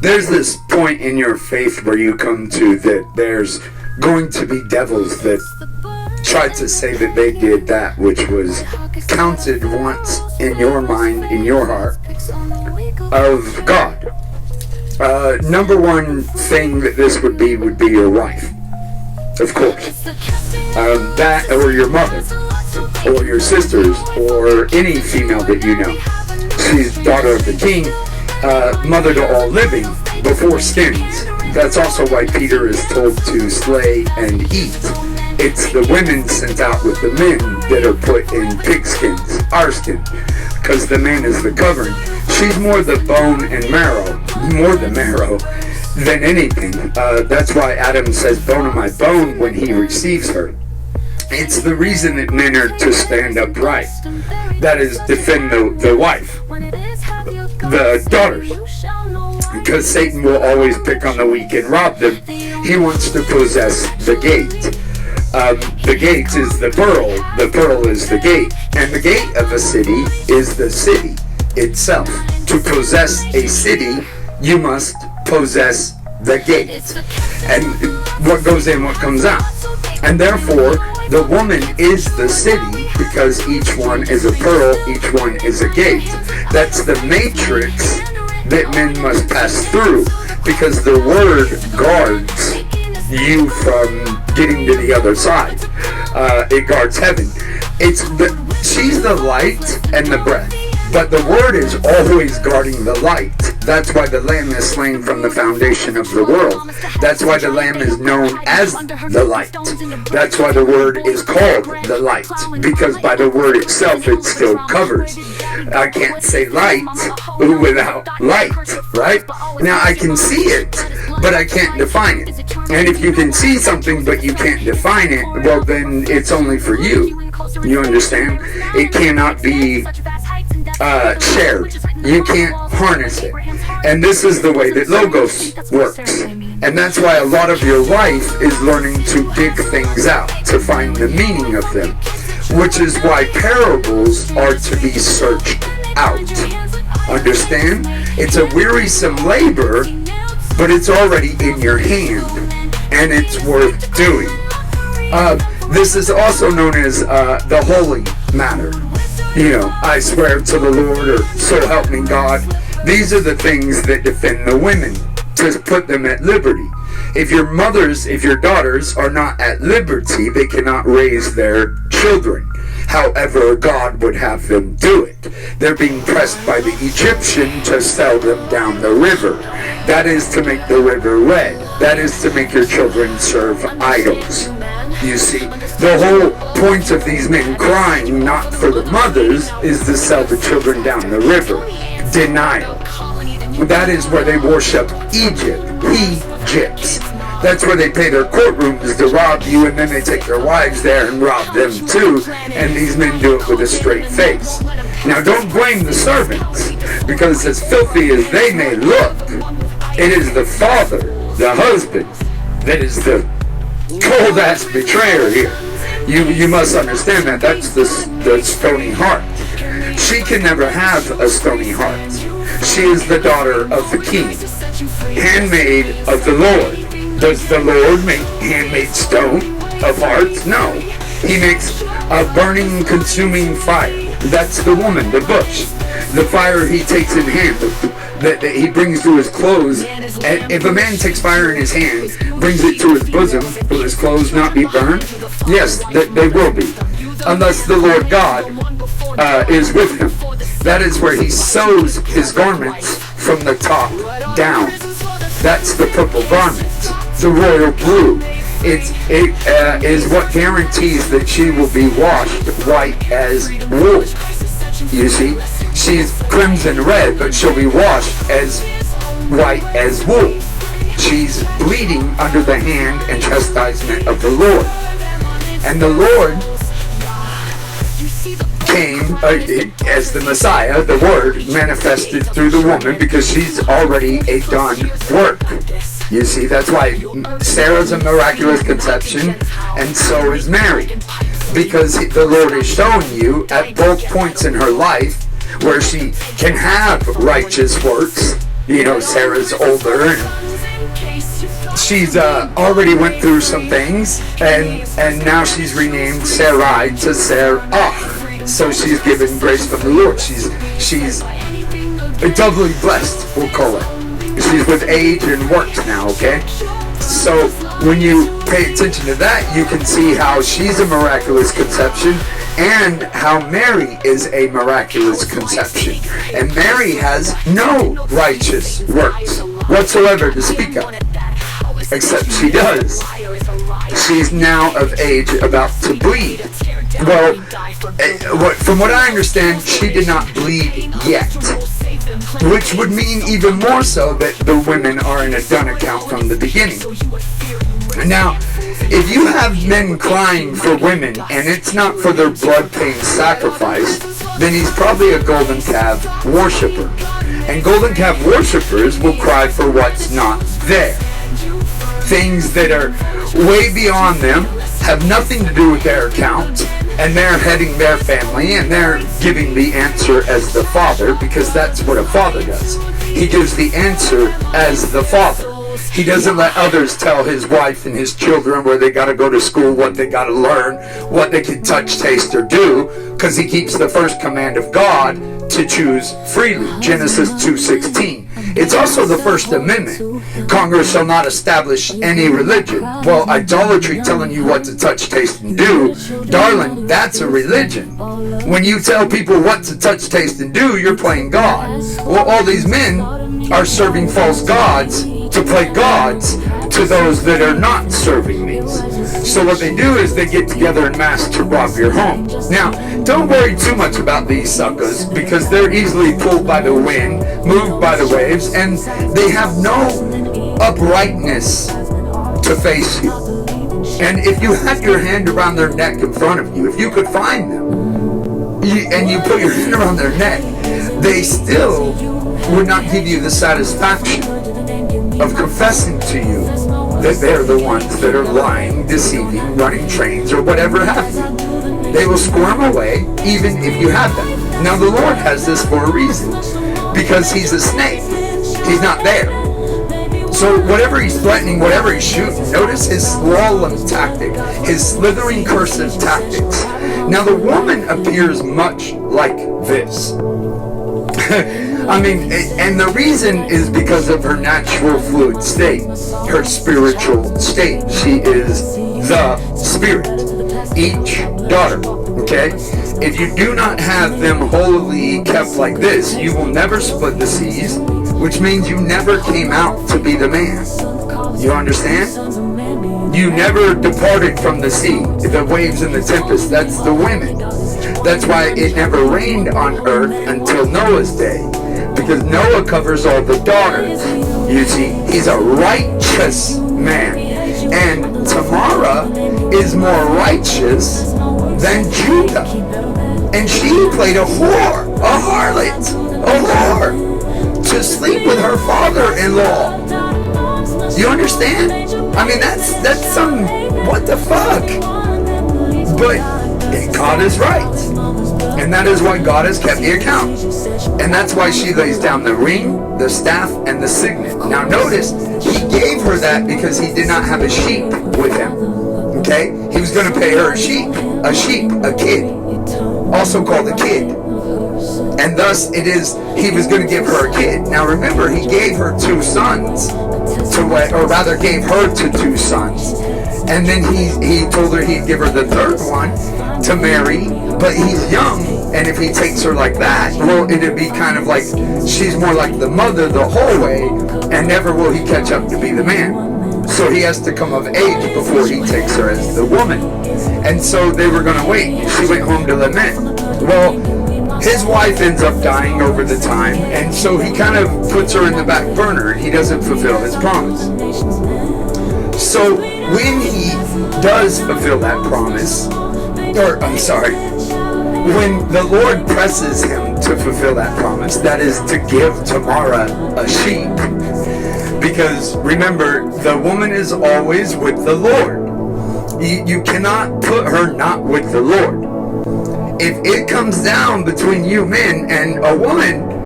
there's this point in your faith where you come to that there's going to be devils that try to say that they did that which was counted once in your mind, in your heart, of God. Number one thing that this would be your wife, of course. That, or your mother, or your sisters, or any female that you know. She's daughter of the king, mother to all living, before skins. That's also why Peter is told to slay and eat. It's the women sent out with the men that are put in pigskins, our skin, because the man is the covering. She's more the bone and marrow, more the marrow than anything. That's why Adam says, bone of my bone, when he receives her. It's the reason that men are to stand upright. That is, defend the wife, the daughters. Because Satan will always pick on the weak and rob them. He wants to possess the gate. The gate is the pearl is the gate, and the gate of a city is the city itself. To possess a city, you must possess the gate, and what goes in, what comes out. And therefore, the woman is the city, because each one is a pearl, each one is a gate. That's the matrix that men must pass through, because the word guards you from getting to the other side. It guards heaven. She's the light and the breath, but the word is always guarding the light. That's why the Lamb is slain from the foundation of the world. That's why the Lamb is known as the light. That's why the word is called the light, because by the word itself it still covers. I can't say light without light, right? Now I can see it, but I can't define it. And if you can see something but you can't define it, well then it's only for you. You understand? It cannot be shared. You can't harness it. And this is the way that Logos works. And that's why a lot of your life is learning to dig things out, to find the meaning of them. Which is why parables are to be searched out. Understand? It's a wearisome labor, but it's already in your hand, and it's worth doing. This is also known as the holy matter. You know, I swear to the Lord, or so help me God. These are the things that defend the women, to put them at liberty. If your daughters are not at liberty, they cannot raise their children. However, God would have them do it. They're being pressed by the Egyptian to sell them down the river. That is to make the river red. That is to make your children serve idols. You see, the whole point of these men crying, not for the mothers, is to sell the children down the river. Denial. That is where they worship Egypt. Egypt. That's where they pay their courtrooms to rob you, and then they take their wives there and rob them too, and these men do it with a straight face. Now don't blame the servants, because as filthy as they may look, it is the father, the husband, that is the cold-ass betrayer here. You must understand that. That's the stony heart. She can never have a stony heart. She is the daughter of the king, handmaid of the Lord. Does the Lord make handmade stone of hearts? No. He makes a burning, consuming fire. That's the woman, the bush. The fire he takes in hand, that he brings to his clothes. If a man takes fire in his hand, brings it to his bosom, will his clothes not be burned? Yes, they will be. Unless the Lord God is with him. That is where he sews his garments from the top down. That's the purple garment, the royal blue. It is what guarantees that she will be washed white as wool. You see, she's crimson red, but she'll be washed as white as wool. She's bleeding under the hand and chastisement of the Lord. And the Lord came as the Messiah, the Word, manifested through the woman, because she's already a done work. You see, that's why Sarah's a miraculous conception, and so is Mary. Because the Lord is showing you at both points in her life where she can have righteous works, Sarah's older, and she's already went through some things, and now she's renamed Sarai to Sarah. So she's given grace from the Lord. She's doubly blessed, we'll call it. She's with age and works now, okay? So when you pay attention to that, you can see how she's a miraculous conception and how Mary is a miraculous conception. And Mary has no righteous works whatsoever to speak of, except she does. She's now of age, about to bleed. Well, from what I understand, she did not bleed yet, which would mean even more so that the women are in a done account from the beginning. Now, if you have men crying for women and it's not for their blood-paying sacrifice, then he's probably a golden calf worshiper. And golden calf worshipers will cry for what's not there. Things that are way beyond them, have nothing to do with their account, and they're heading their family, and they're giving the answer as the father, because that's what a father does. He gives the answer as the father. He doesn't let others tell his wife and his children where they got to go to school, what they got to learn, what they can touch, taste, or do, because he keeps the first command of God to choose freely, Genesis 2:16. It's also the First Amendment. Congress shall not establish any religion. Well, idolatry, telling you what to touch, taste, and do, darling, that's a religion. When you tell people what to touch, taste, and do, you're playing God. Well, all these men are serving false gods to play gods to those that are not serving these. So what they do is they get together en masse to rob your home. Now, don't worry too much about these suckers, because they're easily pulled by the wind, moved by the waves, and they have no uprightness to face you. And if you had your hand around their neck in front of you, if you could find them, and you put your hand around their neck, they still would not give you the satisfaction of confessing to you that they're the ones that are lying, deceiving, running trains, or whatever have you. They will squirm away even if you have them. Now the Lord has this for a reason, because he's a snake. He's not there. So whatever he's threatening, whatever he's shooting, notice his slalom tactic, his slithering cursive tactics. Now the woman appears much like this. I mean, and the reason is because of her natural fluid state, her spiritual state. She is the spirit, each daughter, okay? If you do not have them wholly kept like this, you will never split the seas, which means you never came out to be the man. You understand? You never departed from the sea, the waves and the tempest. That's the women. That's why it never rained on earth until Noah's day, because Noah covers all the daughters. You see, he's a righteous man. And Tamara is more righteous than Judah. And she played a whore, a harlot, a whore, to sleep with her father-in-law. You understand? I mean, that's some, what the fuck? But God is right. And that is why God has kept the account. And that's why she lays down the ring, the staff, and the signet. Now notice, he gave her that because he did not have a sheep with him. Okay? He was going to pay her a sheep, a kid. Also called a kid. And thus it is, he was going to give her a kid. Now remember, he gave her 2 sons, or rather gave her to 2 sons. And then he told her he'd give her the 3rd one to marry, but he's young, and if he takes her like that, well, it'd be kind of like she's more like the mother the whole way, and never will he catch up to be the man. So he has to come of age before he takes her as the woman. And so they were going to wait. She went home to lament. Well, his wife ends up dying over the time, and so he kind of puts her in the back burner, and he doesn't fulfill his promise. So when he does fulfill that promise, when the Lord presses him to fulfill that promise, that is to give Tamara a sheep. Because remember, the woman is always with the Lord. You cannot put her not with the Lord. If it comes down between you men and a woman,